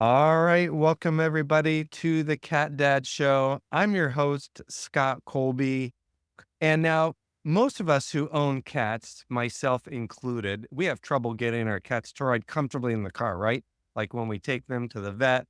All right, welcome everybody to the Cat Dad Show. I'm your host, Scott Colby. And now, most of us who own cats, myself included, we have trouble getting our cats to ride comfortably in the car, right? Like when we take them to the vet,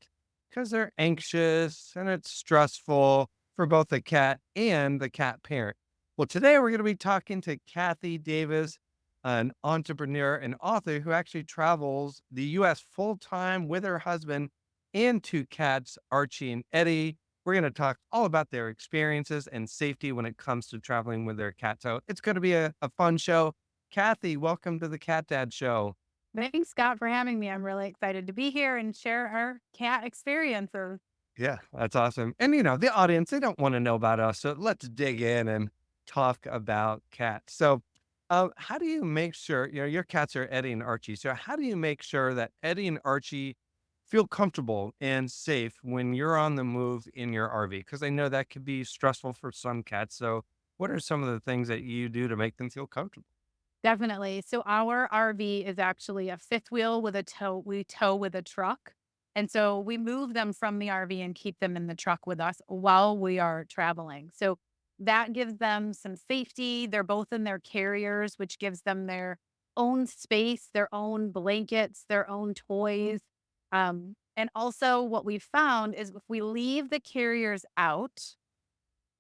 because they're anxious and it's stressful for both the cat and the cat parent. Well, today we're going to be talking to Kathy Davis, an entrepreneur and author who actually travels the US full time with her husband and two cats, Archie and Eddie. We're going to talk all about their experiences and safety when it comes to traveling with their cat. So it's going to be a fun show. Kathy, welcome to the Cat Dad Show. Thanks, Scott, for having me. I'm really excited to be here and share our cat experiences. Yeah, that's awesome. And, the audience, they don't want to know about us. So let's dig in and talk about cats. So, how do you make sure, your cats are Eddie and Archie. So, how do you make sure that Eddie and Archie feel comfortable and safe when you're on the move in your RV? Because I know that could be stressful for some cats. So, what are some of the things that you do to make them feel comfortable? Definitely. So our RV is actually a fifth wheel with a tow. We tow with a truck. And so we move them from the RV and keep them in the truck with us while we are traveling. So that gives them some safety. They're both in their carriers, which gives them their own space, their own blankets, their own toys. And also, what we found is if we leave the carriers out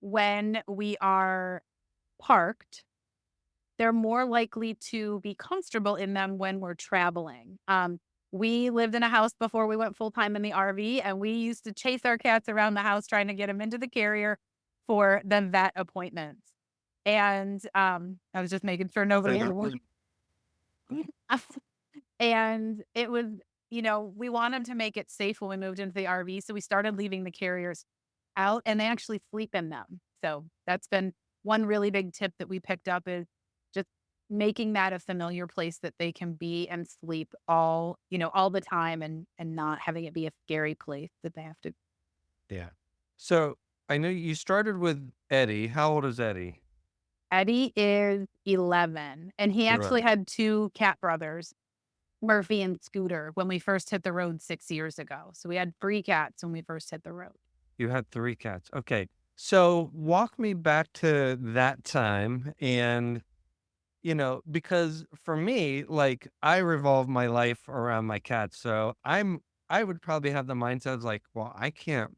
when we are parked, they're more likely to be comfortable in them when we're traveling. We lived in a house before we went full time in the RV, and we used to chase our cats around the house trying to get them into the carrier for the vet appointments. And I was just making sure So nobody they're was. And it was, we wanted to make it safe when we moved into the RV. So we started leaving the carriers out and they actually sleep in them. So that's been one really big tip that we picked up is just making that a familiar place that they can be and sleep all the time and not having it be a scary place that they have to. yeah. So I know you started with Eddie. How old is Eddie? Eddie is 11 and he actually had two cat brothers, Murphy and Scooter, when we first hit the road 6 years ago. So we had three cats when we first hit the road. You had 3 cats. Okay. So walk me back to that time and, because for me, like I revolve my life around my cats. So I would probably have the mindset of like, well, I can't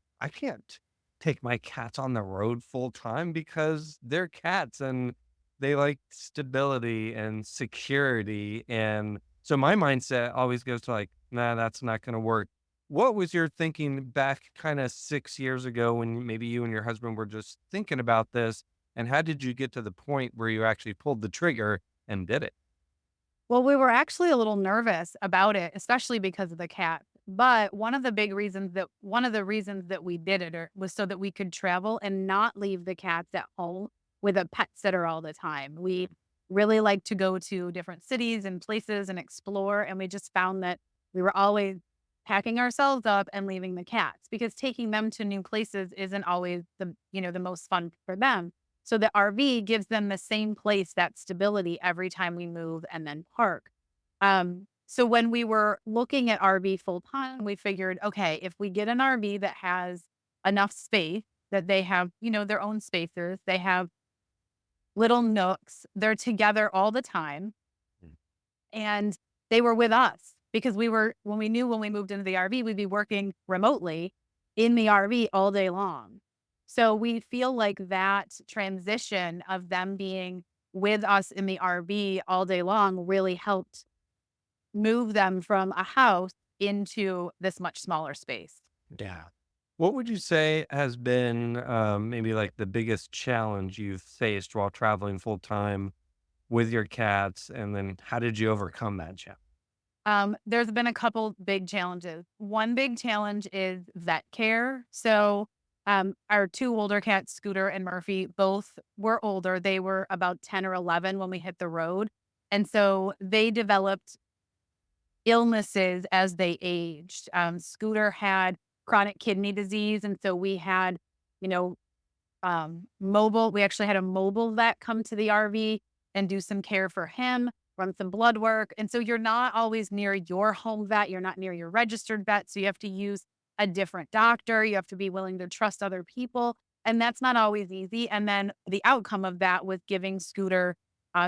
take my cats on the road full time because they're cats and they like stability and security. And so my mindset always goes to like, nah, that's not going to work. What was your thinking back kind of 6 years ago when maybe you and your husband were just thinking about this? And how did you get to the point where you actually pulled the trigger and did it? Well, we were actually a little nervous about it, especially because of the cat. But one of the reasons that we did it was so that we could travel and not leave the cats at home with a pet sitter all the time. We really like to go to different cities and places and explore. And we just found that we were always packing ourselves up and leaving the cats because taking them to new places isn't always the most fun for them. So the RV gives them the same place, that stability every time we move and then park. So when we were looking at RV full time, we figured, okay, if we get an RV that has enough space, that they have, their own spaces, they have little nooks, they're together all the time, Mm. and they were with us because when we moved into the RV, we'd be working remotely in the RV all day long. So we feel like that transition of them being with us in the RV all day long really helped move them from a house into this much smaller space. Yeah. What would you say has been maybe like the biggest challenge you've faced while traveling full time with your cats? And then how did you overcome that challenge? There's been a couple big challenges. One big challenge is vet care. So, our two older cats, Scooter and Murphy, both were older. They were about 10 or 11 when we hit the road. And so they developed illnesses as they aged. Scooter had chronic kidney disease. And so we had, you know, we actually had a mobile vet come to the RV and do some care for him. run some blood work. And so you're not always near your home vet. You're not near your registered vet. So you have to use a different doctor. You have to be willing to trust other people. And that's not always easy. And then the outcome of that was giving Scooter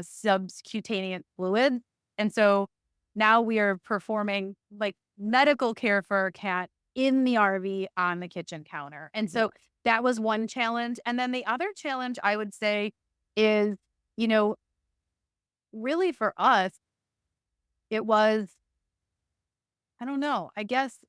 subcutaneous fluid. And so now we are performing like medical care for our cat in the RV on the kitchen counter. And so that was one challenge. And then the other challenge I would say is, you know, really for us, it was, I don't know, I guess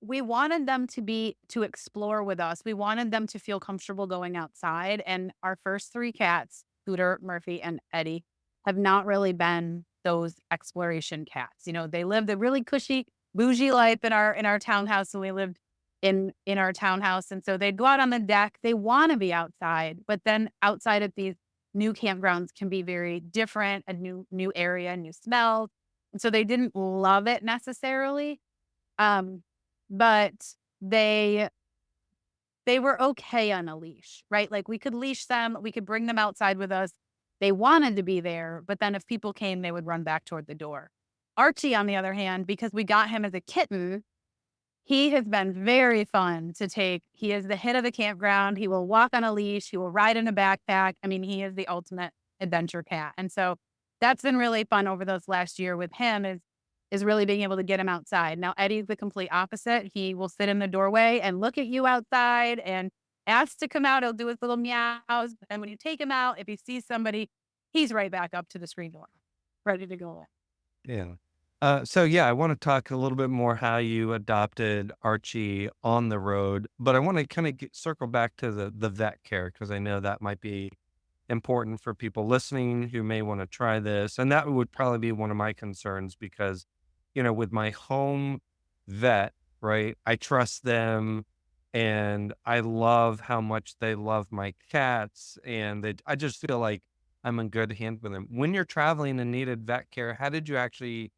we wanted them to explore with us. We wanted them to feel comfortable going outside. And our first three cats, Scooter, Murphy, and Eddie, have not really been those exploration cats. They lived a really cushy, bougie life in our townhouse. And we lived in our townhouse. And so they'd go out on the deck. They want to be outside, but then outside at these new campgrounds can be very different, a new area, new smells. And so they didn't love it necessarily. Um, but they they were okay on a leash, right? Like, we could leash them, we could bring them outside with us. They wanted to be there, but then if people came, they would run back toward the door. Archie, on the other hand, because we got him as a kitten, he has been very fun to take. He is the hit of the campground. He will walk on a leash. He will ride in a backpack. I mean, he is the ultimate adventure cat. And so that's been really fun over those last year with him is really being able to get him outside. Now, Eddie's the complete opposite. He will sit in the doorway and look at you outside and ask to come out. He'll do his little meows. And when you take him out, if he sees somebody, he's right back up to the screen door, ready to go. Yeah. So yeah, I want to talk a little bit more how you adopted Archie on the road, but I want to kind of circle back to the vet care because I know that might be important for people listening who may want to try this, and that would probably be one of my concerns because, with my home vet, right? I trust them, and I love how much they love my cats, and I just feel like I'm in good hands with them. When you're traveling and needed vet care, how did you actually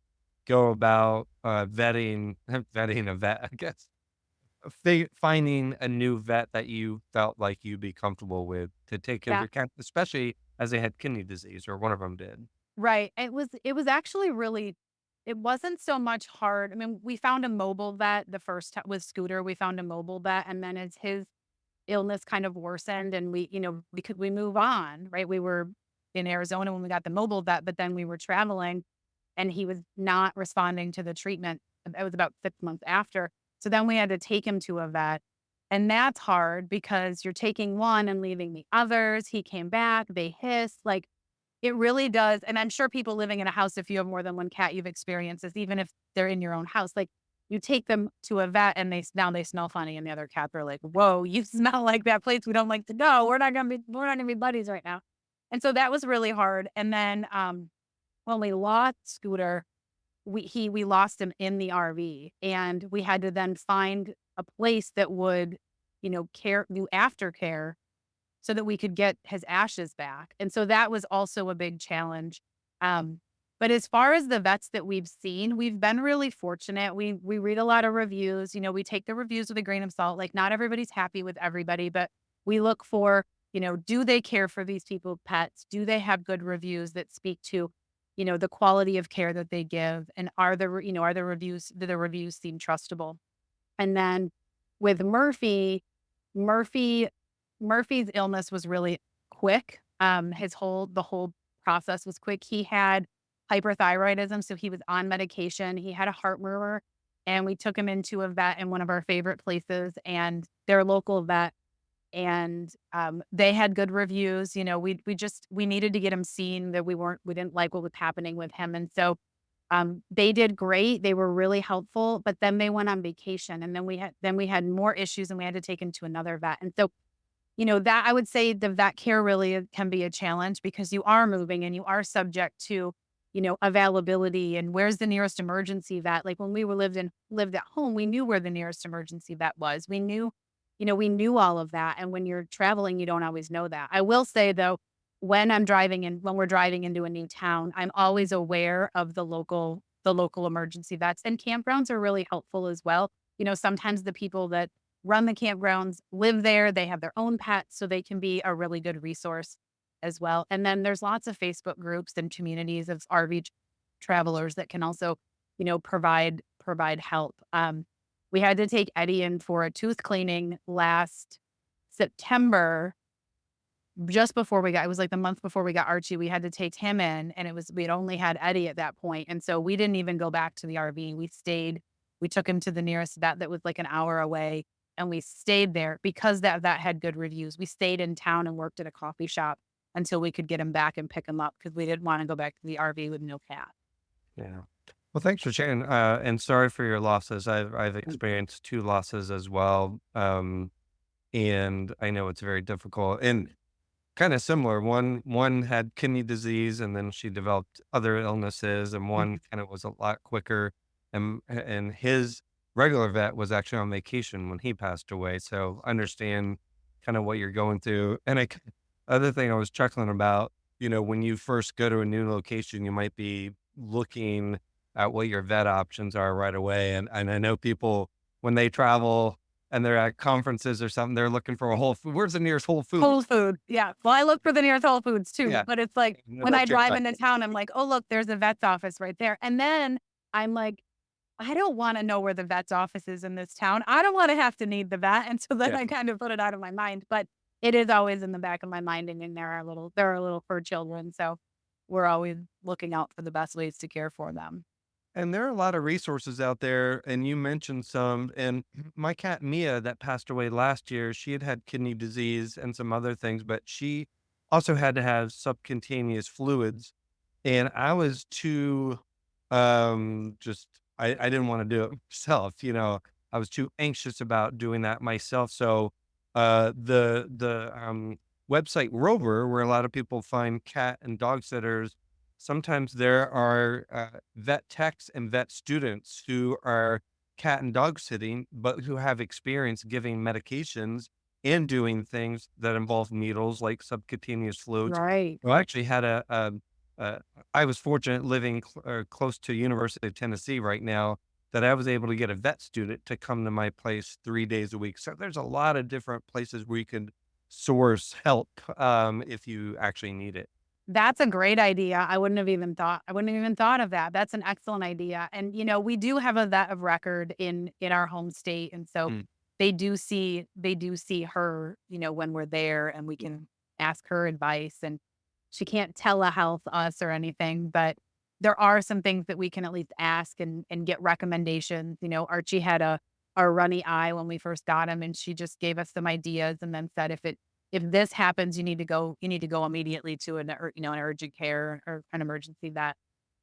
go about, vetting vetting a vet, I guess? Finding a new vet that you felt like you'd be comfortable with to take care of Yeah. your cat, especially as they had kidney disease or one of them did. Right. It was actually really it wasn't so much hard. I mean, we found a mobile vet the first time with Scooter. We found a mobile vet, and then as his illness kind of worsened and we move on, right? We were in Arizona when we got the mobile vet, but then we were traveling and he was not responding to the treatment. It was about 6 months after. So then we had to take him to a vet. And that's hard because you're taking one and leaving the others. He came back, they hiss. Like, it really does. And I'm sure people living in a house, if you have more than one cat, you've experienced this, even if they're in your own house. Like, you take them to a vet and now they smell funny, and the other cats are like, "Whoa, you smell like that place we don't like to go. We're not gonna be buddies right now." And so that was really hard. And then when we lost Scooter, we lost him in the RV, and we had to then find a place that would, do aftercare so that we could get his ashes back. And so that was also a big challenge. Um, but as far as the vets that we've seen, we've been really fortunate. We read a lot of reviews. We take the reviews with a grain of salt. Like, not everybody's happy with everybody, but we look for, do they care for these people's pets? Do they have good reviews that speak to, the quality of care that they give? And are the reviews, do the reviews seem trustable? And then with Murphy Murphy's illness was really quick. The whole process was quick. He had hyperthyroidism, so he was on medication. He had a heart murmur, and we took him into a vet in one of our favorite places, and their local vet, and they had good reviews. We needed to get him seen that we didn't like what was happening with him, and so they did great. They were really helpful, but then they went on vacation, and then we had more issues, and we had to take him to another vet, and so that I would say the vet care really can be a challenge because you are moving and you are subject to, availability and where's the nearest emergency vet. Like, when we lived at home, we knew where the nearest emergency vet was. We knew all of that. And when you're traveling, you don't always know that. I will say though, when we're driving into a new town, I'm always aware of the local emergency vets, and campgrounds are really helpful as well. Sometimes the people that run the campgrounds live there, they have their own pets, so they can be a really good resource. as well. And then there's lots of Facebook groups and communities of RV travelers that can also, provide help. We had to take Eddie in for a tooth cleaning last September, just before it was like the month before we got Archie. We had to take him in, and we had only had Eddie at that point, and so we didn't even go back to the RV. We took him to the nearest vet that was like an hour away, and we stayed there because that had good reviews. We stayed in town and worked at a coffee shop until we could get him back and pick him up because we didn't wanna go back to the RV with no cat. Yeah. Well, thanks for sharing, and sorry for your losses. I've experienced 2 losses as well, and I know it's very difficult and kinda similar. One had kidney disease, and then she developed other illnesses, and one kinda was a lot quicker, and his regular vet was actually on vacation when he passed away, so I understand kinda what you're going through, and other thing I was chuckling about, when you first go to a new location, you might be looking at what your vet options are right away, and I know people, when they travel and they're at conferences or something, they're looking for a where's the nearest Whole Foods? Whole Food, yeah. Well, I look for the nearest Whole Foods too, Yeah, but it's like no, when I that's your drive gut. into town, I'm like, "Oh, look, there's a vet's office right there." And then I'm like, "I don't wanna know where the vet's office is in this town. I don't wanna have to need the vet." And so then Yeah. I kind of put it out of my mind, but it is always in the back of my mind, and then there are little fur children, so we're always looking out for the best ways to care for them. And there are a lot of resources out there, and you mentioned some. And my cat Mia, that passed away last year, she had kidney disease and some other things, but she also had to have subcutaneous fluids. And I was too, just I didn't want to do it myself. I was too anxious about doing that myself. So, the website Rover, where a lot of people find cat and dog sitters, sometimes there are vet techs and vet students who are cat and dog sitting, but who have experience giving medications and doing things that involve needles like subcutaneous fluids. Right. Well, I actually had I was fortunate living close to University of Tennessee right now that I was able to get a vet student to come to my place 3 days a week. So there's a lot of different places where you can source help if you actually need it. That's a great idea. I wouldn't have even thought of that. That's an excellent idea. And, we do have a vet of record in our home state. And so Mm. they do see her, when we're there, and we can ask her advice. And she can't telehealth us or anything, but there are some things that we can at least ask and get recommendations. Archie had a runny eye when we first got him, and she just gave us some ideas and then said, if this happens, you need to go immediately to an urgent care or an emergency vet.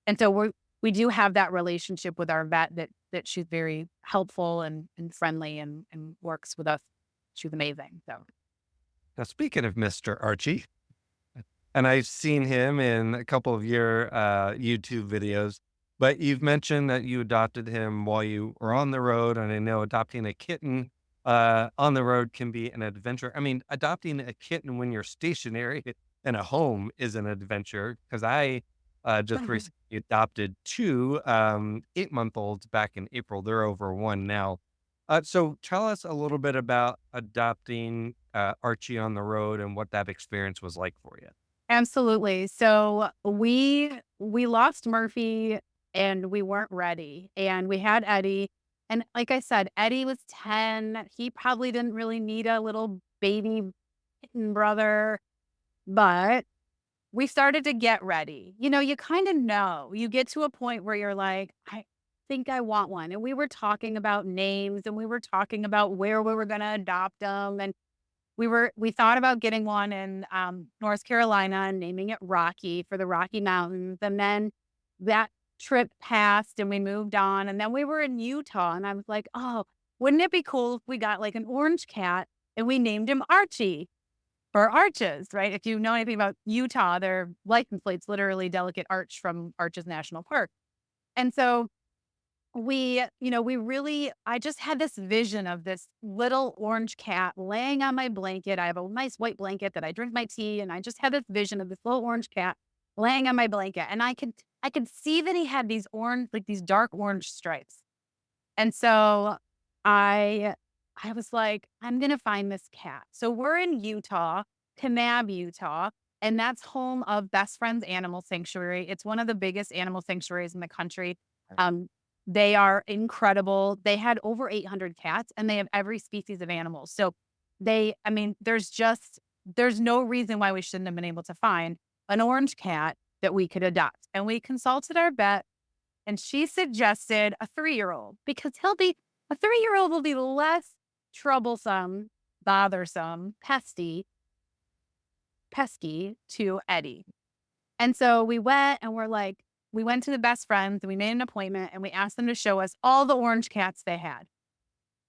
And so we do have that relationship with our vet that she's very helpful and friendly and works with us. She's amazing. So Now, speaking of Mr. Archie, and I've seen him in a couple of your YouTube videos, but you've mentioned that you adopted him while you were on the road. And I know adopting a kitten on the road can be an adventure. I mean, adopting a kitten when you're stationary in a home is an adventure because I just recently adopted 2 8-month-olds back in April. They're over 1 now. So tell us a little bit about adopting Archie on the road and what that experience was like for you. absolutely. So we lost Murphy and we weren't ready. And we had Eddie. And like I said, Eddie was 10. He probably didn't really need a little baby kitten brother, but we started to get ready. You kind of know. You get to a point where you're like, I think I want one. And we were talking about names, and we were talking about where we were going to adopt them. And we thought about getting one in North Carolina and naming it Rocky for the Rocky Mountains. And then that trip passed and we moved on. And then we were in Utah, and I was like, oh, wouldn't it be cool if we got like an orange cat and we named him Archie? For arches, right? If you know anything about Utah, their license plate's literally Delicate Arch from Arches National Park. And so I just had this vision of this little orange cat laying on my blanket. I have a nice white blanket that I drink my tea, and I just had this vision of this little orange cat laying on my blanket. And I could see that he had these orange, like these dark orange stripes. And so I I was like, "I'm gonna find this cat." So we're in Utah, Kanab, Utah, And that's home of Best Friends Animal Sanctuary. It's one of the biggest animal sanctuaries in the country. Um, they are incredible. They had over 800 cats and they have every species of animals. So I mean, there's no reason why we shouldn't have been able to find an orange cat that we could adopt. And we consulted our vet and she suggested a 3-year-old because a 3-year-old will be less troublesome, bothersome, pesky to Eddie. And so we went to the best friends and we made an appointment and we asked them to show us all the orange cats they had.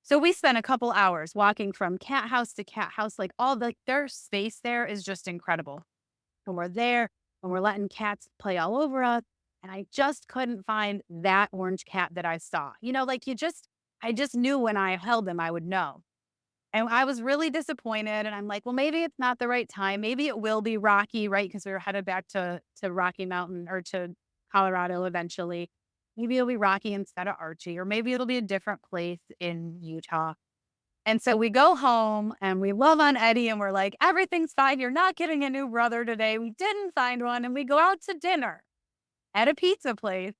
So we spent a couple hours walking from cat house to cat house, like their space there is just incredible. And we're there and we're letting cats play all over us. And I just couldn't find that orange cat that I saw. Like I just knew when I held them, I would know. And I was really disappointed, and I'm like, "Well, maybe it's not the right time. Maybe it will be Rocky," right? Because we were headed back to Rocky Mountain or to Colorado eventually. Maybe it'll be Rocky instead of Archie, or maybe it'll be a different place in Utah. And so we go home and we love on Eddie and we're like, "Everything's fine. You're not getting a new brother today. We didn't find one." And we go out to dinner at a pizza place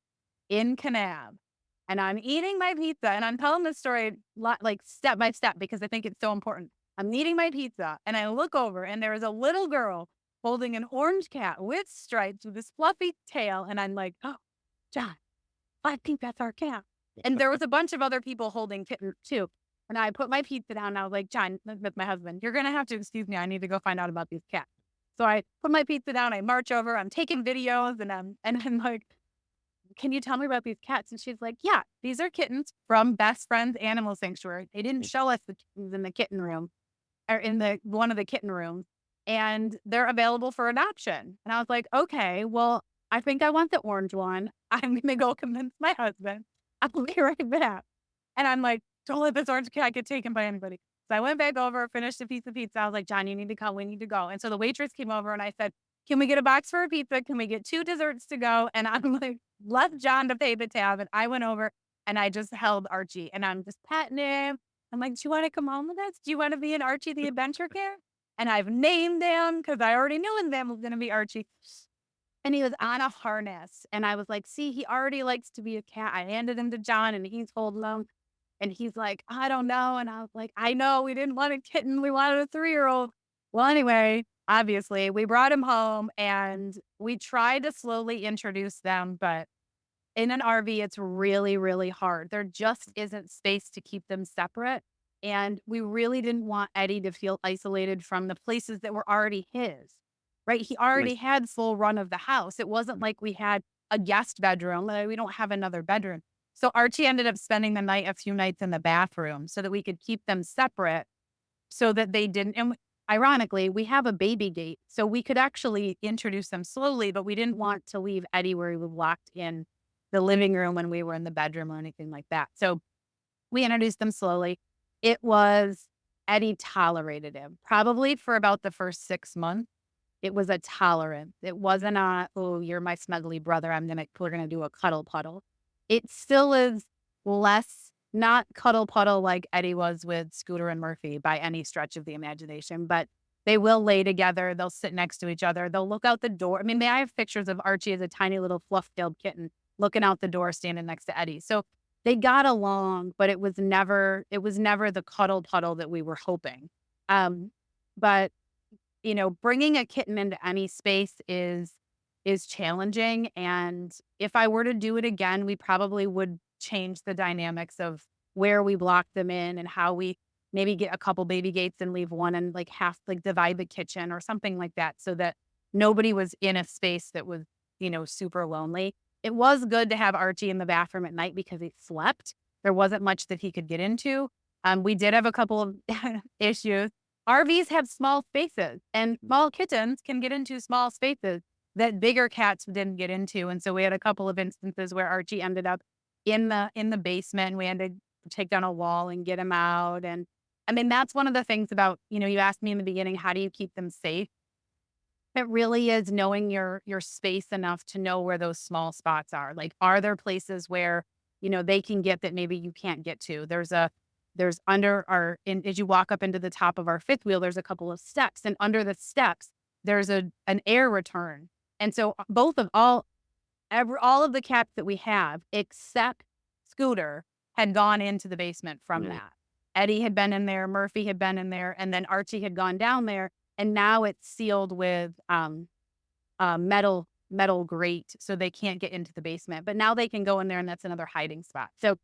in Kanab. And I'm eating my pizza and I'm telling this story like step by step because I think it's so important. I'm eating my pizza and I look over and there is a little girl holding an orange cat with stripes with this fluffy tail. And I'm like, "Oh, John, I think that's our cat." And there was a bunch of other people holding kittens too. And I put my pizza down and I was like, "John," with my husband, "you're going to have to excuse me. I need to go find out about these cats." So I put my pizza down. I march over. I'm taking videos and I'm like, "Can you tell me about these cats?" And she's like, "Yeah, these are kittens from Best Friends Animal Sanctuary. They didn't show us the kittens in the kitten room or in the one of the kitten rooms, and they're available for adoption." And I was like, "Okay, well, I think I want the orange one. I'm gonna go convince my husband. I'll be right back." And I'm like, "Don't let this orange cat get taken by anybody." So I went back over, finished a piece of pizza. I was like, "John, you need to come. We need to go." And so the waitress came over and I said, "Can we get a box for a pizza? Can we get 2 desserts to go?" And I'm like, left John to pay the tab. And I went over and I just held Archie and I'm just patting him. I'm like, "Do you want to come home with us? Do you want to be an Archie the Adventure Care?" And I've named him because I already knew his name was going to be Archie. And he was on a harness. And I was like, "See, he already likes to be a cat." I handed him to John and he's holding him. And he's like, "I don't know." And I was like, "I know we didn't want a kitten. We wanted a 3-year-old." Well, anyway, obviously, we brought him home and we tried to slowly introduce them. But in an RV, it's really, really hard. There just isn't space to keep them separate. And we really didn't want Eddie to feel isolated from the places that were already his, right? He Right. already had full run of the house. It wasn't like we had a guest bedroom. We don't have another bedroom. So Archie ended up spending the night a few nights in the bathroom so that we could keep them separate so that they didn't. And ironically, we have a baby gate. So we could actually introduce them slowly, but we didn't want to leave Eddie where he was locked in the living room when we were in the bedroom or anything like that. So we introduced them slowly. It was Eddie tolerated him probably for about the first 6 months. It was a tolerance. It wasn't a, "Oh, you're my snuggly brother. We're gonna do a cuddle puddle." It still is less not cuddle puddle like Eddie was with Scooter and Murphy by any stretch of the imagination, but they will lay together. They'll sit next to each other. They'll look out the door. I mean, I have pictures of Archie as a tiny little fluff-tailed kitten looking out the door, standing next to Eddie. So they got along, but it was never the cuddle puddle that we were hoping. But bringing a kitten into any space is challenging, and if I were to do it again, we probably would change the dynamics of where we block them in and how we maybe get a couple baby gates and leave one and like half like divide the kitchen or something like that so that nobody was in a space that was, super lonely. It was good to have Archie in the bathroom at night because he slept. There wasn't much that he could get into. We did have a couple of issues. RVs have small spaces and small kittens can get into small spaces that bigger cats didn't get into. And so we had a couple of instances where Archie ended up in the basement and we had to take down a wall and get him out. And I mean, that's one of the things about, you asked me in the beginning, how do you keep them safe? It really is knowing your space enough to know where those small spots are. Like, are there places where, they can get that maybe you can't get to? There's under our in as you walk up into the top of our fifth wheel, there's a couple of steps. And under the steps, there's an air return. And so both of all of the cats that we have, except Scooter, had gone into the basement from Mm. that. Eddie had been in there, Murphy had been in there, and then Archie had gone down there, and now it's sealed with metal grate, so they can't get into the basement. But now they can go in there, and that's another hiding spot. So,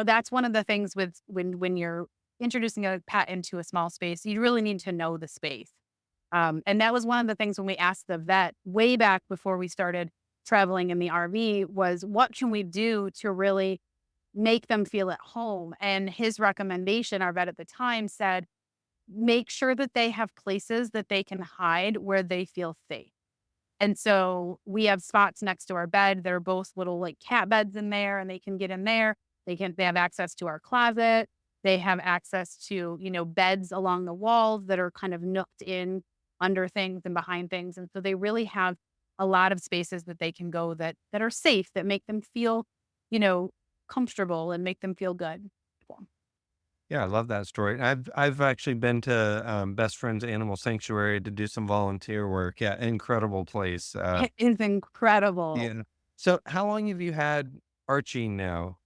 that's one of the things with when you're introducing a pet into a small space, you really need to know the space. And that was one of the things when we asked the vet way back before we started traveling in the RV was what can we do to really make them feel at home? And his recommendation, our vet at the time said, make sure that they have places that they can hide where they feel safe. And so we have spots next to our bed that are both little like cat beds in there and they can get in there. They have access to our closet. They have access to, beds along the walls that are kind of nooked in under things and behind things. And so they really have a lot of spaces that they can go that are safe, that make them feel, you know, comfortable and make them feel good. Yeah, I love that story. I've actually been to Best Friends Animal Sanctuary to do some volunteer work. Yeah, incredible place. It is incredible. Yeah. So, how long have you had Archie now?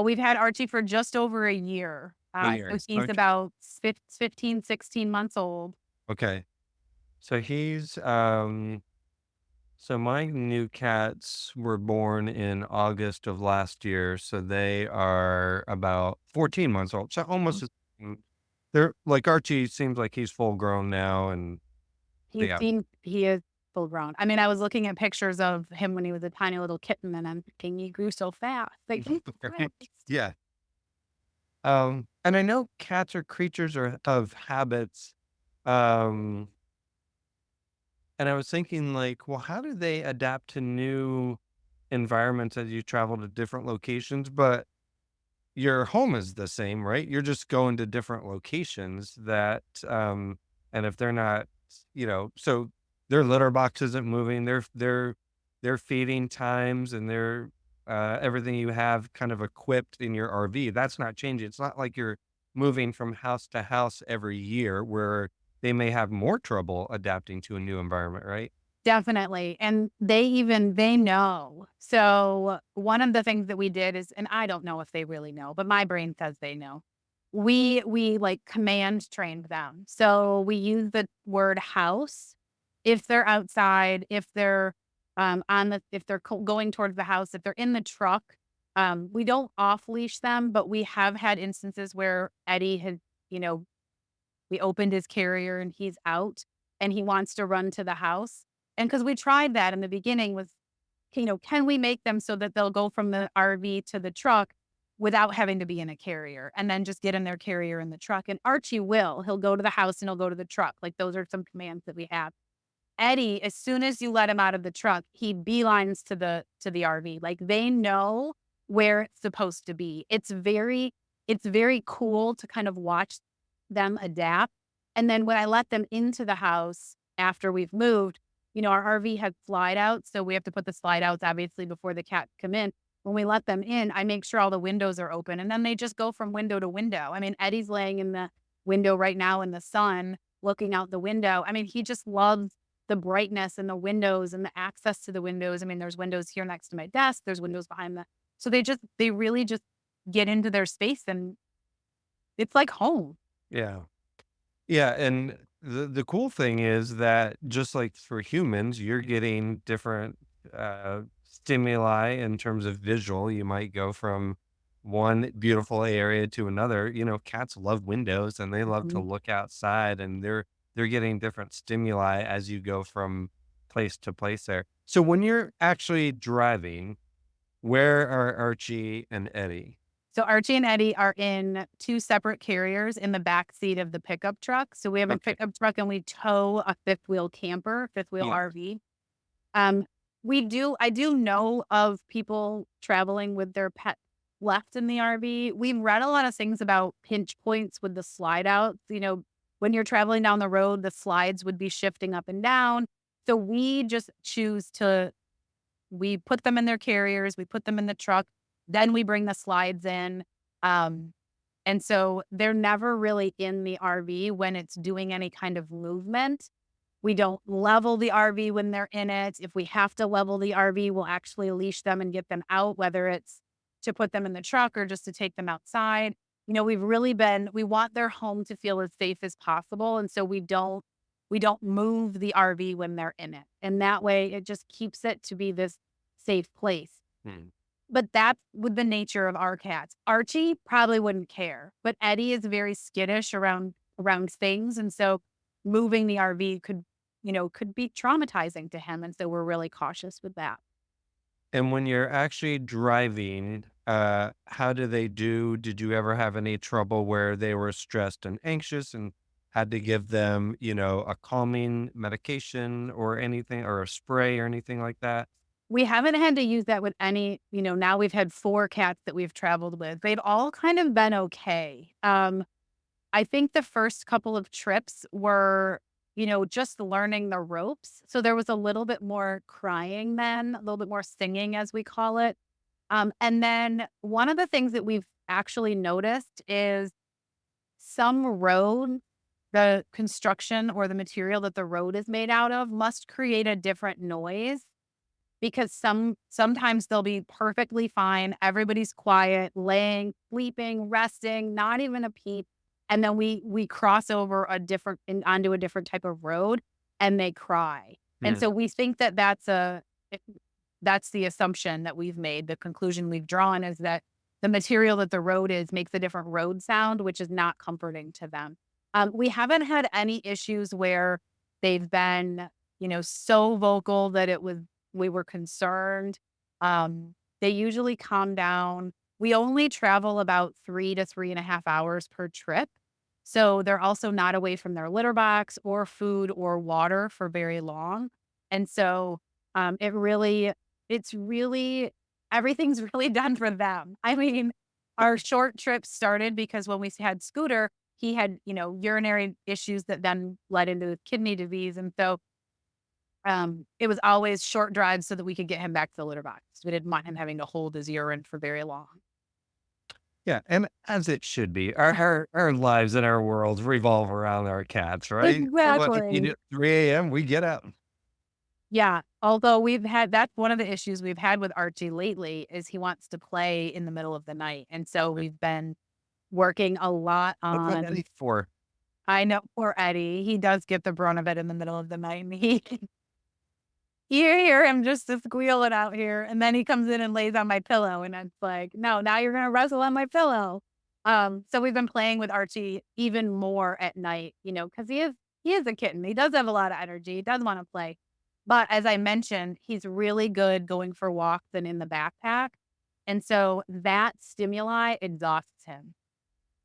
We've had Archie for just over a year. A So year. he's Okay. about 15, 16 months old. Okay. So so my new cats were born in August of last year, so they are about 14 months old. So almost, mm, they're like Archie seems like he's full grown now, and yeah, He is full grown. I mean, I was looking at pictures of him when he was a tiny little kitten, and I'm thinking he grew so fast. Like, he's fast. yeah. And I know cats are creatures of habits. Um, and I was thinking like, well, how do they adapt to new environments as you travel to different locations? But your home is the same, right? You're just going to different locations and if they're not, so their litter box isn't moving, their feeding times and their everything you have kind of equipped in your RV, that's not changing. It's not like you're moving from house to house every year where they may have more trouble adapting to a new environment, right? Definitely. And they know. So one of the things that we did is, and I don't know if they really know, but my brain says they know. We like command trained them. So we use the word house if they're outside, if they're if they're going towards the house, if they're in the truck. We don't off leash them, but we have had instances where Eddie had, you know, we opened his carrier and he's out and he wants to run to the house. And because we tried that in the beginning with, can we make them so that they'll go from the RV to the truck without having to be in a carrier and then just get in their carrier in the truck? And Archie will. He'll go to the house and he'll go to the truck. Like those are some commands that we have. Eddie, as soon as you let him out of the truck, he beelines to the RV. Like they know where it's supposed to be. It's very cool to kind of watch them adapt. And then when I let them into the house after we've moved, our RV has slide outs, so we have to put the slide outs obviously before the cats come in. When we let them in, I make sure all the windows are open and then they just go from window to window. I mean, Eddie's laying in the window right now in the sun, looking out the window. I mean, he just loves the brightness and the windows and the access to the windows. I mean, there's windows here next to my desk, there's windows behind the so they really just get into their space and it's like home. Yeah. Yeah, and the cool thing is that just like for humans, you're getting different stimuli in terms of visual. You might go from one beautiful area to another. Cats love windows and they love to Mhm. look outside, and they're getting different stimuli as you go from place to place there. So when you're actually driving, where are Archie and Eddie? So Archie and Eddie are in 2 separate carriers in the back seat of the pickup truck. So we have a Okay. pickup truck and we tow a fifth wheel camper, fifth wheel Yeah. RV. Um, I do know of people traveling with their pet left in the RV. We've read a lot of things about pinch points with the slide outs. When you're traveling down the road, the slides would be shifting up and down. So we just choose to we put them in their carriers, we put them in the truck, then we bring the slides in. Um, and so they're never really in the RV when it's doing any kind of movement. We don't level the RV when they're in it. If we have to level the RV, we'll actually leash them and get them out, whether it's to put them in the truck or just to take them outside. We want their home to feel as safe as possible. And so we don't move the RV when they're in it. And that way it just keeps it to be this safe place. Hmm. But that's with the nature of our cats. Archie probably wouldn't care, but Eddie is very skittish around things. And so moving the RV could be traumatizing to him. And so we're really cautious with that. And when you're actually driving, how do they do? Did you ever have any trouble where they were stressed and anxious and had to give them, a calming medication or anything or a spray or anything like that? We haven't had to use that with now we've had 4 cats that we've traveled with. They've all kind of been okay. I think the first couple of trips were, just learning the ropes. So there was a little bit more crying then, a little bit more singing, as we call it. And then one of the things that we've actually noticed is some road, the construction or the material that the road is made out of must create a different noise because sometimes they'll be perfectly fine. Everybody's quiet, laying, sleeping, resting, not even a peep. And then we cross over onto a different type of road and they cry. And Hmm. so we think that that's the assumption that we've made. The conclusion we've drawn is that the material that the road is makes a different road sound, which is not comforting to them. We haven't had any issues where they've been, so vocal that we were concerned. They usually calm down. We only travel about 3 to 3.5 hours per trip. So they're also not away from their litter box or food or water for very long. And so it's really, everything's really done for them. I mean, our short trip started because when we had Scooter, he had, urinary issues that then led into kidney disease. And so it was always short drives so that we could get him back to the litter box. We didn't want him having to hold his urine for very long. Yeah, and as it should be. Our lives and our worlds revolve around our cats, right? What if you do Exactly. at 3 a.m., we get out. Yeah, although that's one of the issues we've had with Archie lately is he wants to play in the middle of the night, and so we've been working a lot That's what on. Eddie's for. I know, poor Eddie, he does get the brunt of it in the middle of the night, and you hear him just squealing out here, and then he comes in and lays on my pillow, and it's like, "No, now you're gonna wrestle on my pillow." So we've been playing with Archie even more at night, because he is a kitten. He does have a lot of energy. He does wanna play. But as I mentioned, he's really good going for walks and in the backpack, and so that stimuli exhausts him.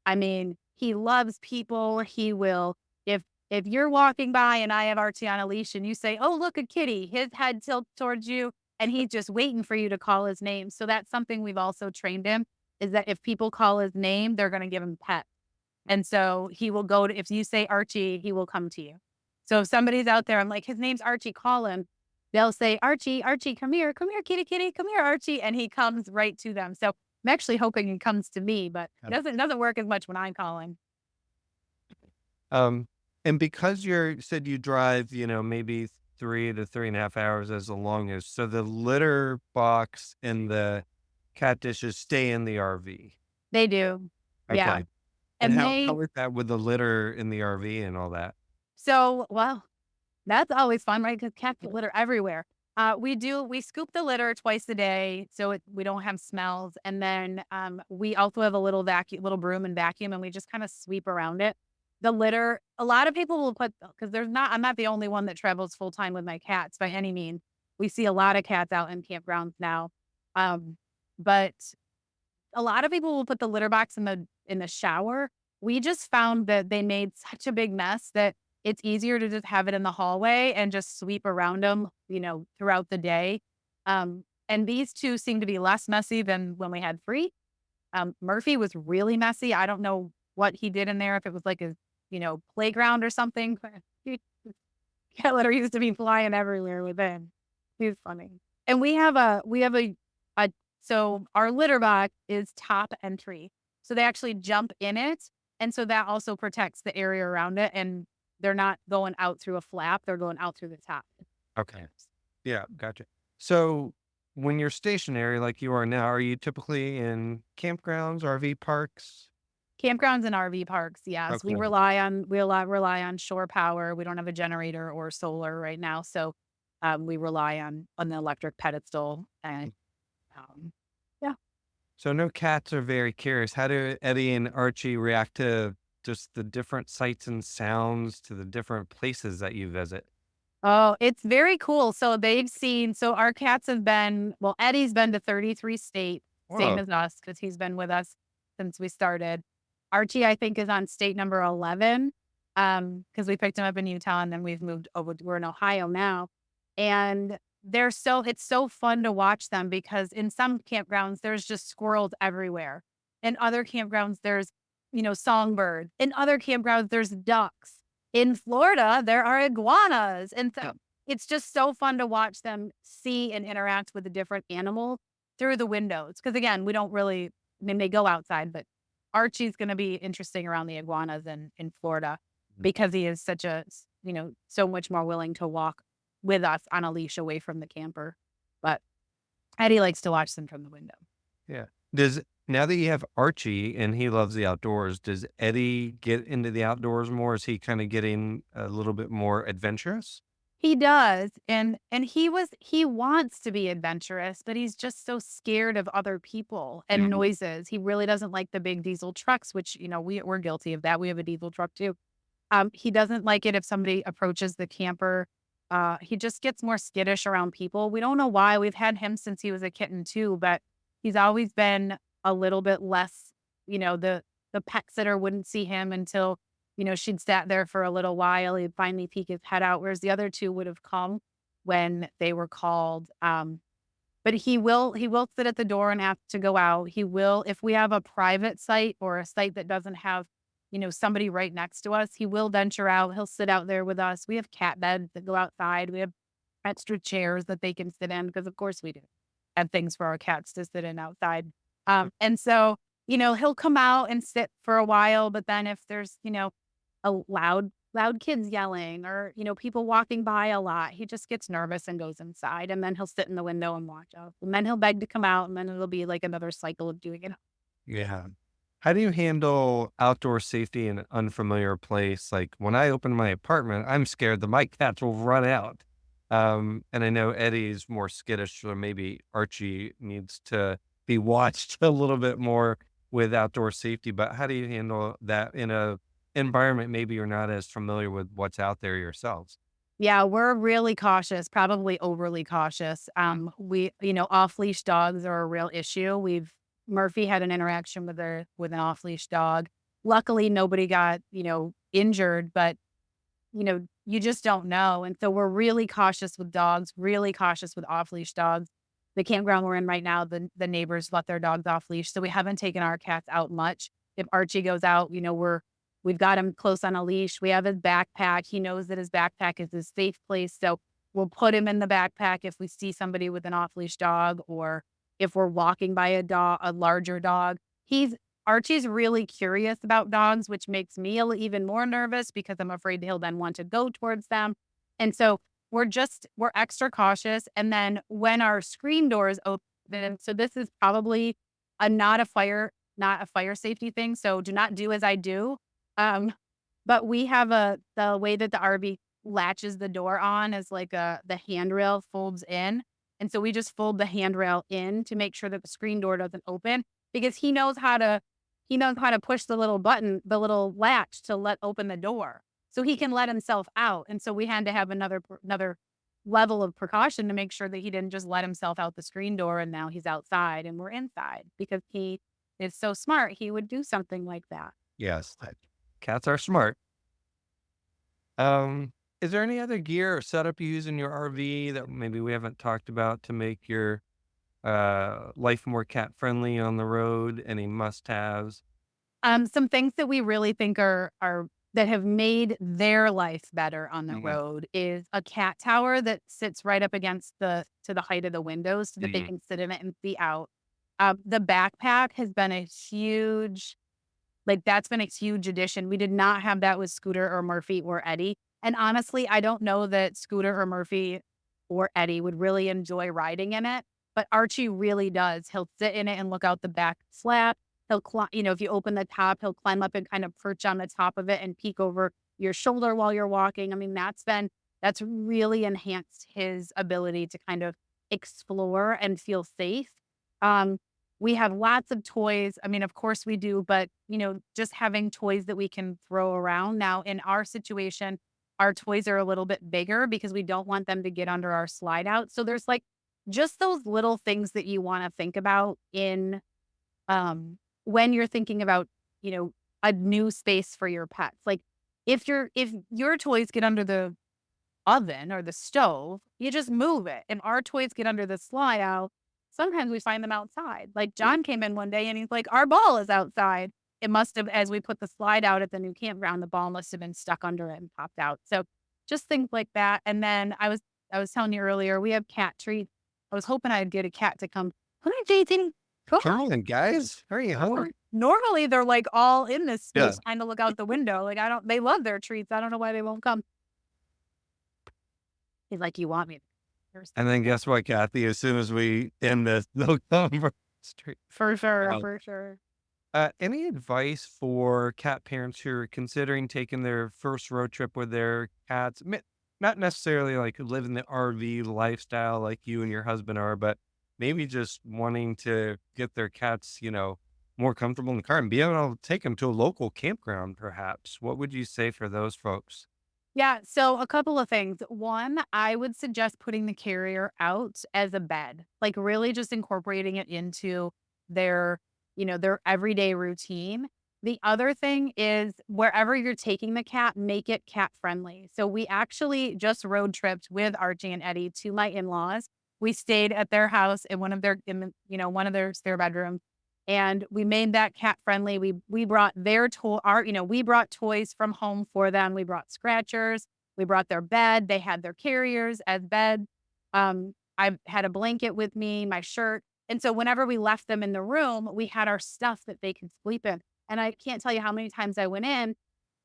I mean, he loves people. He will if you're walking by and I have Archie on a leash and you say, "Oh, look, a kitty," his head tilts towards you and he's just waiting for you to call his name. So that's something we've also trained him is that if people call his name, they're going to give him pet. And so he will go to, if you say Archie, he will come to you. So if somebody's out there, I'm like, his name's Archie, call him. They'll say, Archie, Archie, come here, kitty, kitty, come here, Archie. And he comes right to them. So I'm actually hoping he comes to me, but it doesn't work as much when I'm calling. Um, and because you said you drive, maybe 3 to 3.5 hours as the longest, so the litter box and the cat dishes stay in the RV. They do. Yeah. Okay. And And how is that with the litter in the RV and all that? well, that's always fun, right? Because cats get litter everywhere. We scoop the litter twice a day so we don't have smells. And then we also have a little broom and vacuum, and we just kind of sweep around it. The litter, a lot of people will because I'm not the only one that travels full time with my cats by any means. We see a lot of cats out in campgrounds now. Um, but a lot of people will put the litter box in the shower. We just found that they made such a big mess that it's easier to just have it in the hallway and just sweep around them, throughout the day. And these 2 seem to be less messy than when we had Free. Murphy was really messy. I don't know what he did in there, if it was like his, playground or something. But cat litter used to be flying everywhere with him. He's funny. And we have a so our litter box is top entry. So they actually jump in it. And so that also protects the area around it. And They're not going out through a flap, they're going out through the top. Okay. Yeah, gotcha. So when you're stationary like you are now, are you typically in campgrounds, RV parks? Campgrounds and RV parks, yes. We Okay. rely on shore power. We don't have a generator or solar right now, so, we rely on the electric pedestal and, um, yeah. So no cats are very curious. How do Eddie and Archie react to just the different sights and sounds to the different places that you visit? Oh, it's very cool. So our cats have been well, Eddie's been to 33 states, same Whoa. as us, because 'cause he's been with us since we started. Archie, I think, is on state number 11, because we picked him up in Utah and then we've moved over we're in Ohio now. And it's so fun to watch them because in some campgrounds, there's just squirrels everywhere. In other campgrounds, there's, songbirds. In other campgrounds, there's ducks. In Florida, there are iguanas, and so it's just so fun to watch them see and interact with the different animals through the windows. Because again, we don't really I mean, they go outside, but Archie's gonna be interesting around the iguanas in Florida Mm. because he is so much more willing to walk with us on a leash away from the camper. But Eddie likes to watch them from the window. Yeah. Does now that you have Archie and he loves the outdoors, does Eddie get into the outdoors more? Is he kind of getting a little bit more adventurous? He does, and he wants to be adventurous, but he's just so scared of other people and noises. He really doesn't like the big diesel trucks, which, we're guilty of that. We have a diesel truck too. He doesn't like it if somebody approaches the camper. He just gets more skittish around people. We don't know why. We've had him since he was a kitten too, but he's always been a little bit less, the pet sitter wouldn't see him until, she'd sat there for a little while. He'd finally peek his head out, whereas the other two would have come when they were called. But he will sit at the door and ask to go out. He will if we have a private site or a site that doesn't have, somebody right next to us, he will venture out. He'll sit out there with us. We have cat beds that go outside. We have extra chairs that they can sit in because of course we do. And things for our cats to sit in outside. And so, he'll come out and sit for a while, but then if there's, a loud kids yelling or, people walking by a lot. He just gets nervous and goes inside, and then he'll sit in the window and watch out. And then he'll beg to come out, and then it'll be like another cycle of doing it. Yeah. How do you handle outdoor safety in an unfamiliar place? Like when I open my apartment, I'm scared that my cats will run out. And I know Eddie's more skittish, or maybe Archie needs to be watched a little bit more with outdoor safety. But how do you handle that in a environment maybe you're not as familiar with what's out there yourselves? Yeah, we're really cautious, probably overly cautious. Off leash dogs are a real issue. Murphy had an interaction with an off leash dog. Luckily, nobody got, injured, but you just don't know. And so we're really cautious with dogs, really cautious with off leash dogs. The campground we're in right now, the neighbors let their dogs off leash. So we haven't taken our cats out much. If Archie goes out, we've got him close on a leash. We have his backpack. He knows that his backpack is his safe place. So we'll put him in the backpack if we see somebody with an off leash dog or if we're walking by a larger dog. Archie's really curious about dogs, which makes me even more nervous because I'm afraid he'll then want to go towards them. And so we're extra cautious. And then when our screen doors open, so this is probably not a fire safety thing. So do not do as I do. Um, but we have the way that the RV latches the door on is like the handrail folds in. And so we just fold the handrail in to make sure that the screen door doesn't open because he knows how to push the little button, the little latch to let open the door. So he can let himself out. And so we had to have another level of precaution to make sure that he didn't just let himself out the screen door and now he's outside and we're inside because he is so smart. He would do something like that. Yes. Cats are smart. Um, is there any other gear or setup you use in your RV that maybe we haven't talked about to make your life more cat friendly on the road? Any must haves? Some things that we really think are that have made their life better on the Mhm. road is a cat tower that sits right up against the height of the windows so that they Mhm. can sit in it and see out. The backpack has been a huge Like, that's been a huge addition. We did not have that with Scooter or Murphy or Eddie. And honestly, I don't know that Scooter or Murphy or Eddie would really enjoy riding in it, but Archie really does. He'll sit in it and look out the back flap. He'll climb, if you open the top, he'll climb up and kind of perch on the top of it and peek over your shoulder while you're walking. I mean, that's really enhanced his ability to kind of explore and feel safe. Um, we have lots of toys. I mean, of course we do, but just having toys that we can throw around. Now, in our situation, our toys are a little bit bigger because we don't want them to get under our slide out. So there's like just those little things that you want to think about in when you're thinking about, a new space for your pets. Like if your toys get under the oven or the stove, you just move it. And our toys get under the slide out. Sometimes we find them outside. Like John came in one day and he's like, our ball is outside. It must have, as we put the slide out at the new campground, the ball must have been stuck under it and popped out. So just things like that. And then I was telling you earlier, we have cat treats. I was hoping I'd get a cat to come. Hi, Jason. Cool. Come on, guys. Are you hungry? Normally they're like all in this Yeah. space trying to look out the window. Like they love their treats. I don't know why they won't come. He's like, you want me? And then guess what, Kathy? As soon as we end this, they'll come from the street. For sure, Wow. for sure. Any advice for cat parents who are considering taking their first road trip with their cats? Not necessarily like living the RV lifestyle like you and your husband are, but maybe just wanting to get their cats, more comfortable in the car and be able to take them to a local campground, perhaps. What would you say for those folks? Yeah, so a couple of things. One, I would suggest putting the carrier out as a bed, like really just incorporating it into their, their everyday routine. The other thing is wherever you're taking the cat, make it cat friendly. So we actually just road tripped with Archie and Eddie to my in-laws. We stayed at their house in one of their spare bedrooms and we made that cat friendly. We brought their toy our we brought toys from home for them. We brought scratchers, we brought their bed, they had their carriers as bed. I had a blanket with me, my shirt. And so whenever we left them in the room, we had our stuff that they could sleep in. And I can't tell you how many times I went in,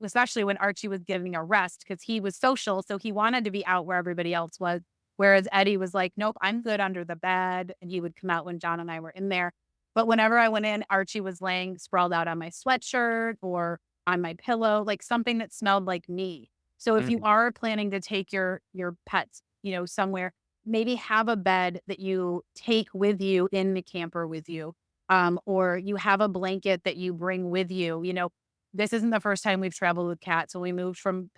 especially when Archie was getting a rest because he was social, so he wanted to be out where everybody else was. Whereas Eddie was like, "Nope, I'm good under the bed," and he would come out when John and I were in there. But whenever I went in, Archie was laying sprawled out on my sweatshirt or on my pillow, like something that smelled like me. So if you Mhm. are planning to take your pets, somewhere, maybe have a bed that you take with you in the camper with you. Or you have a blanket that you bring with you. This isn't the first time we've traveled with cats. When we moved from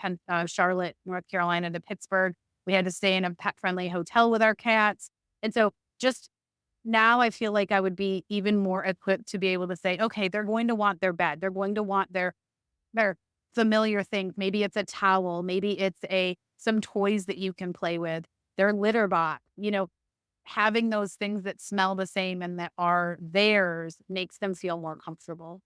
Charlotte, North Carolina to Pittsburgh, we had to stay in a pet friendly hotel with our cats. And so just now I feel like I would be even more equipped to be able to say, okay, they're going to want their bed. They're going to want their familiar things. Maybe it's a towel. Maybe it's some toys that you can play with. Their litter box. Having those things that smell the same and that are theirs makes them feel more comfortable.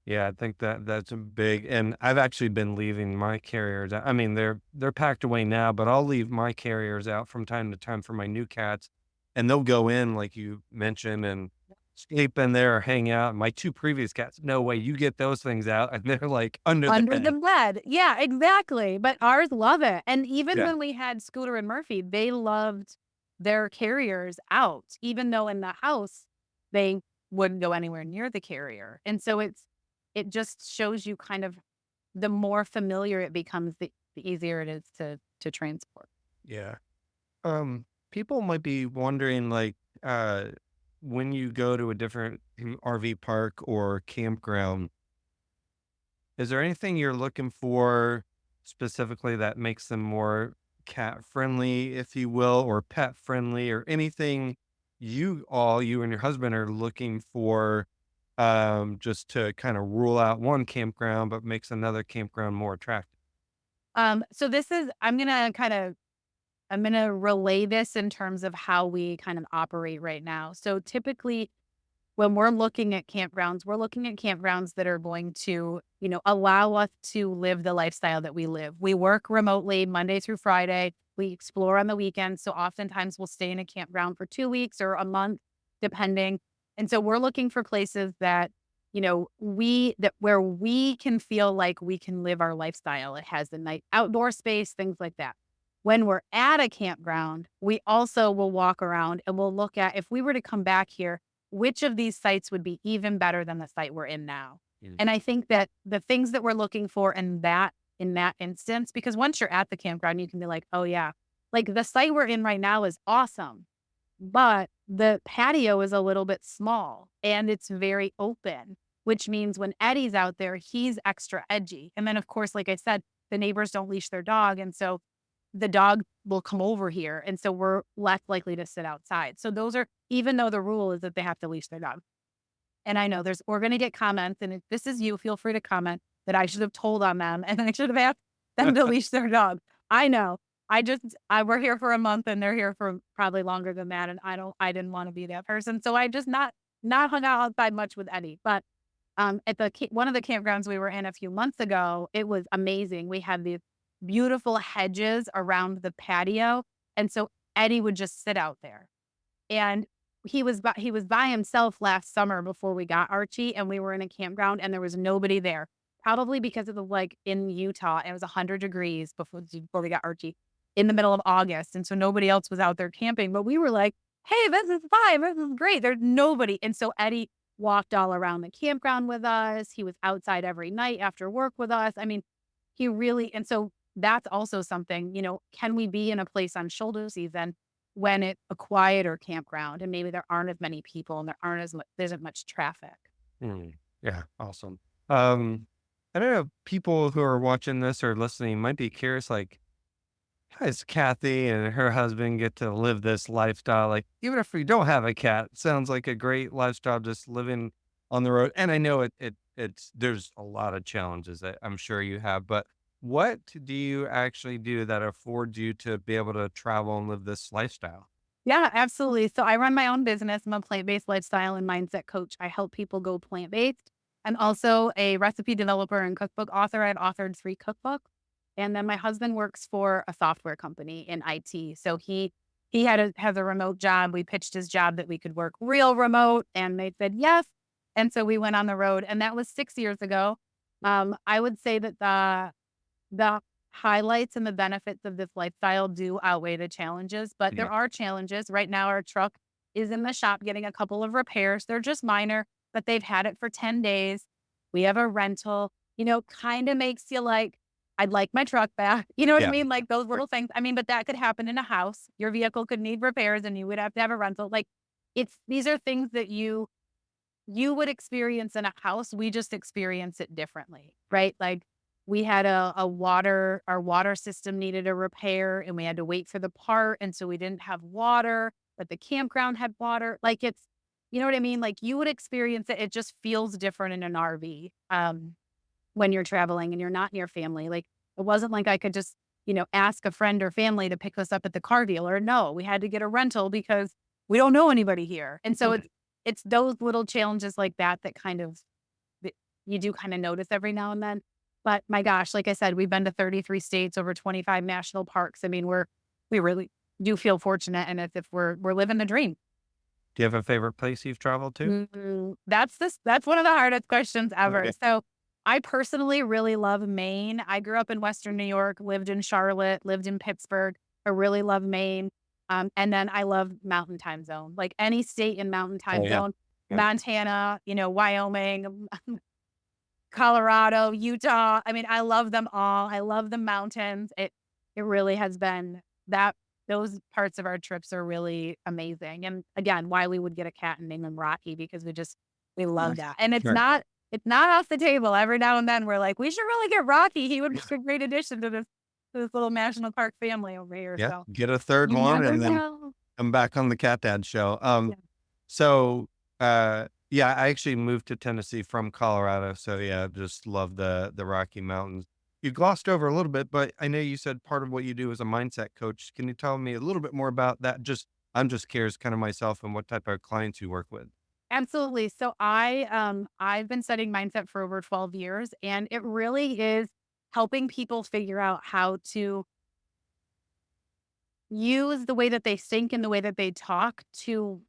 Yeah, I think that's a big, and I've actually been leaving my carriers out. I mean, they're packed away now, but I'll leave my carriers out from time to time for my new cats, and they'll go in like you mentioned and sleep in there or hang out. My two previous cats, no way, you get those things out, and they're like under the Under the bed. bed. Yeah, exactly. But ours love it. And even Yeah, when we had Scooter and Murphy, they loved their carriers out, even though in the house they wouldn't go anywhere near the carrier. And so it just shows you kind of the more familiar it becomes, the easier it is to transport. yeah. People might be wondering, like, when you go to a different RV park or campground, is there anything you're looking for specifically that makes them more cat friendly, if you will, or pet friendly, or anything you and your husband are looking for, just to kind of rule out one campground, but makes another campground more attractive? So this is I'm gonna relay this in terms of how we kind of operate right now. So typically when we're looking at campgrounds that are going to, allow us to live the lifestyle that we live. We work remotely Monday through Friday. We explore on the weekends. So oftentimes we'll stay in a campground for 2 weeks or a month, depending. And so we're looking for places that where we can feel like we can live our lifestyle. It has the night outdoor space, things like that. When we're at a campground, we also will walk around and we'll look at, if we were to come back here, which of these sites would be even better than the site we're in now. Mm. And I think that the things that we're looking for in that instance, because once you're at the campground, you can be like, oh yeah, like the site we're in right now is awesome, but the patio is a little bit small and it's very open, which means when Eddie's out there, he's extra edgy. And then, of course, like I said, the neighbors don't leash their dog. And so the dog will come over here. And so we're less likely to sit outside. So those are, even though the rule is that they have to leash their dog. And I know we're going to get comments. And if this is you, feel free to comment that I should have told on them and I should have asked them to leash their dog. I know. We're here for a month and they're here for probably longer than that. And I didn't want to be that person. So I just not hung out outside much with Eddie. But at one of the campgrounds we were in a few months ago, it was amazing. We had these beautiful hedges around the patio. And so Eddie would just sit out there. And he was by himself last summer before we got Archie, and we were in a campground and there was nobody there. Probably because it was like in Utah, and it was 100 degrees before we got Archie in the middle of August. And so nobody else was out there camping. But we were like, hey, this is fine. This is great. There's nobody. And so Eddie walked all around the campground with us. He was outside every night after work with us. I mean, he really, and so that's also something, can we be in a place on shoulder season when it's a quieter campground and maybe there aren't as many people and there isn't much traffic? Mm. Yeah, awesome. Um, I don't know, people who are watching this or listening might be curious, like, how does Kathy and her husband get to live this lifestyle? Like, even if we don't have a cat, it sounds like a great lifestyle just living on the road. And I know it's there's a lot of challenges that I'm sure you have, but what do you actually do that affords you to be able to travel and live this lifestyle? Yeah, absolutely. So I run my own business. I'm a plant-based lifestyle and mindset coach. I help people go plant-based. I'm also a recipe developer and cookbook author. I've authored 3 cookbooks. And then my husband works for a software company in IT. So he has a remote job. We pitched his job that we could work real remote and they said yes. And so we went on the road and that was 6 years ago. I would say that the highlights and the benefits of this lifestyle do outweigh the challenges, but Yeah. there are challenges. Right now, our truck is in the shop getting a couple of repairs. They're just minor, but they've had it for 10 days. We have a rental, kind of makes you like, I'd like my truck back. You know what I Yeah. mean? Like those little things. I mean, but that could happen in a house. Your vehicle could need repairs and you would have to have a rental. Like these are things that you would experience in a house. We just experience it differently, right? Like we had our water system needed a repair and we had to wait for the part. And so we didn't have water, but the campground had water. Like you know what I mean? Like you would experience it. It just feels different in an RV when you're traveling and you're not near family. Like it wasn't like I could just, ask a friend or family to pick us up at the car dealer. No, we had to get a rental because we don't know anybody here. And so it's those little challenges like that kind of that you do kind of notice every now and then. But my gosh, like I said, we've been to 33 states, over 25 national parks. I mean, we really do feel fortunate and as if we're living the dream. Do you have a favorite place you've traveled to? That's one of the hardest questions ever. Okay. So I personally really love Maine. I grew up in Western New York, lived in Charlotte, lived in Pittsburgh. I really love Maine. And then I love mountain time zone, like any state in mountain Oh, time yeah. zone, Yeah. Montana, Wyoming, Colorado, Utah. I mean, I love them all. I love the mountains. It really has been that those parts of our trips are really amazing. And again, why we would get a cat and name him Rocky because we love Nice. that. And Sure. it's not off the table. Every now and then we're like, we should really get Rocky. He would be a great addition to this little national park family over here. Yeah. So Get a third you one never and then know. come back on the Cat Dad show. Yeah. So, yeah, I actually moved to Tennessee from Colorado. So yeah, just love the Rocky Mountains. You glossed over a little bit, but I know you said part of what you do is a mindset coach. Can you tell me a little bit more about that? I'm just curious kind of myself and what type of clients you work with. Absolutely. So I've been studying mindset for over 12 years and it really is helping people figure out how to use the way that they think and the way that they talk to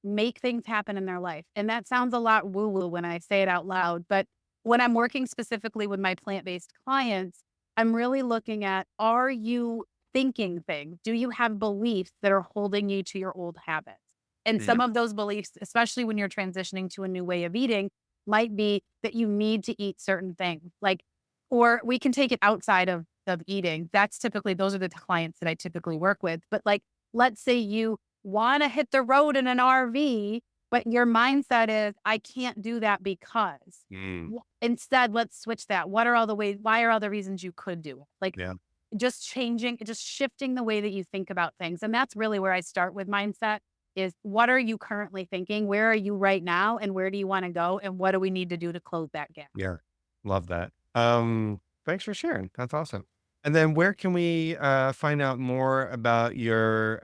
make things happen in their life. And that sounds a lot woo woo when I say it out loud. But when I'm working specifically with my plant based clients, I'm really looking at, are you thinking things? Do you have beliefs that are holding you to your old habits? And Yeah. some of those beliefs, especially when you're transitioning to a new way of eating, might be that you need to eat certain things. Like, or we can take it outside of eating. That's typically, those are the clients that I typically work with. But like, let's say you want to hit the road in an RV, but your mindset is, I can't do that because. Mm. Instead, let's switch that. What are all the ways? Why are all the reasons you could do it? Like, Yeah. just changing, just shifting the way that you think about things. And that's really where I start with mindset is, what are you currently thinking? Where are you right now? And where do you want to go? And what do we need to do to close that gap? Yeah. Love that. Thanks for sharing. That's awesome. And then where can we find out more about your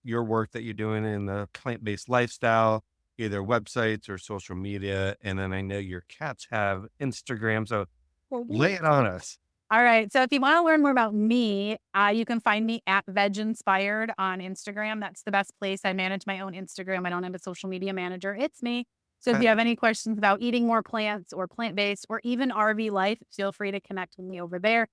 work that you're doing in the plant-based lifestyle, either websites or social media? And then I know your cats have Instagram, so lay it on us. All right. So if you want to learn more about me, you can find me at Veg Inspired on Instagram. That's the best place. I manage my own Instagram. I don't have a social media manager. It's me. So if you have any questions about eating more plants or plant based or even RV life, feel free to connect with me over there.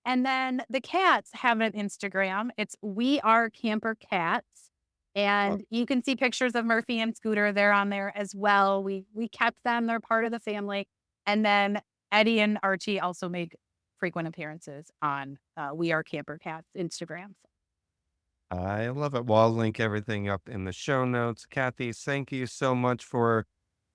And then the cats have an Instagram. It's We Are Camper Cats. And you can see pictures of Murphy and Scooter. They're on there as well. We kept them. They're part of the family. And then Eddie and Archie also make frequent appearances on We Are Camper Cats Instagram. I love it. Well, I'll link everything up in the show notes. Kathy, thank you so much for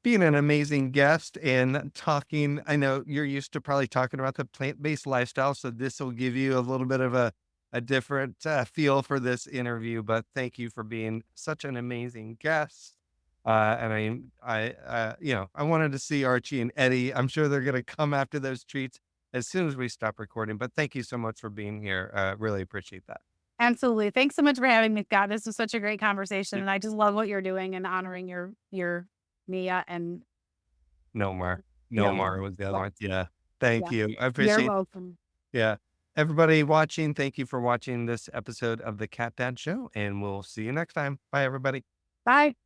being an amazing guest and talking. I know you're used to probably talking about the plant-based lifestyle, so this will give you a little bit of a different feel for this interview. But thank you for being such an amazing guest. I wanted to see Archie and Eddie. I'm sure they're going to come after those treats as soon as we stop recording. But thank you so much for being here. Really appreciate that. Absolutely. Thanks so much for having me, Scott. This was such a great conversation, and I just love what you're doing and honoring your Mia and No more. No yeah, more was the other yeah, one. Yeah. Thank yeah. you. I You're appreciate. welcome. Yeah. Everybody watching, thank you for watching this episode of the Cat Dad Show, and we'll see you next time. Bye, everybody. Bye.